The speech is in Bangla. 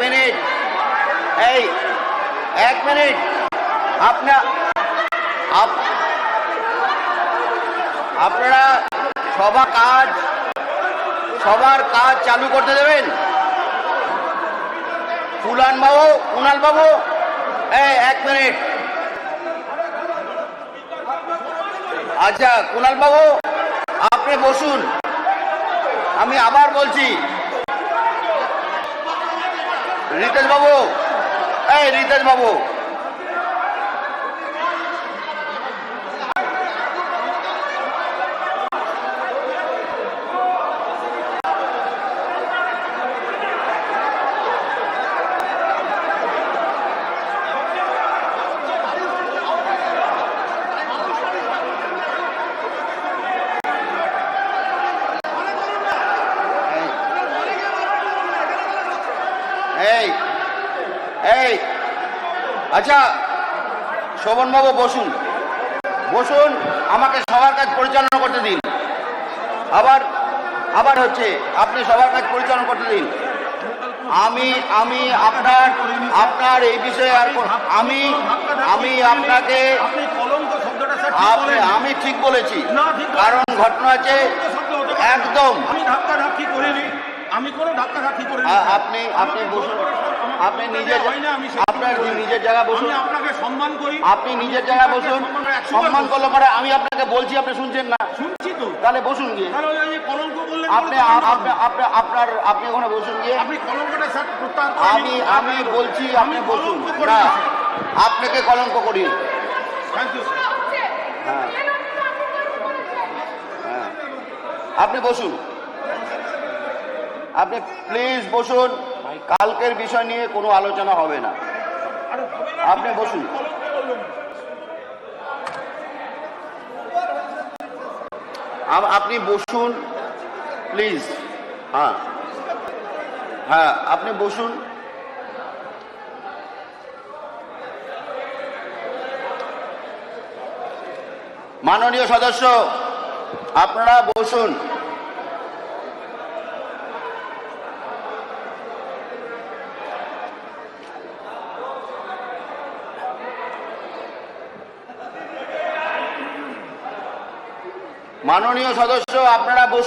মিনিট, এই 1 মিনিট। আপনারা সবার কাজ চালু করতে দেবেন। কুণাল বাবু, এই 1 মিনিট। আচ্ছা কুণাল বাবু, আপনি বসুন। আমি আবার বলছি, রিতেশ বাবু, এই রিতেশ বাবু, এই আচ্ছা শোভন বাবু বসুন, আমাকে সবার কাজ পরিচালনা করতে দিন। আবার হচ্ছে, আপনি সবার কাজ পরিচালনা করতে দিন। আমি আপনার এই বিষয়ে আর আমি আপনাকে আমি ঠিক বলেছি, কারণ ঘটনা আছে একদম। আমি কোনো ধাক্কাধাক্কি করিনি। আপনি বসুন, আপনি আপনার নিজের জায়গা বসুন। আপনাকে সম্মান করি, আপনি নিজের জায়গায় বসুন। সম্মান করলে পরে আমি আপনাকে বলছি, আপনি শুনছেন না? শুনছি তো। তাহলে বসুন গিয়ে। কলঙ্ক বললেন আপনি ওখানে বসুন গিয়ে। আপনি কলঙ্কটা স্যার প্রত্যাহার করেন। আমি বলছি আপনি বসুন না, আপনাকে কলঙ্ক করি। Thank you sir. হ্যাঁ, আপনি বসুন, আপনি প্লিজ বসুন। কালকের বিষয় নিয়ে কোনো আলোচনা হবে না, আপনি বসুন। আপনি বসুন প্লিজ। হ্যাঁ আপনি বসুন। মাননীয় সদস্য, আপনারা বসুন। মাননীয় সদস্য, আপনারা বসুন।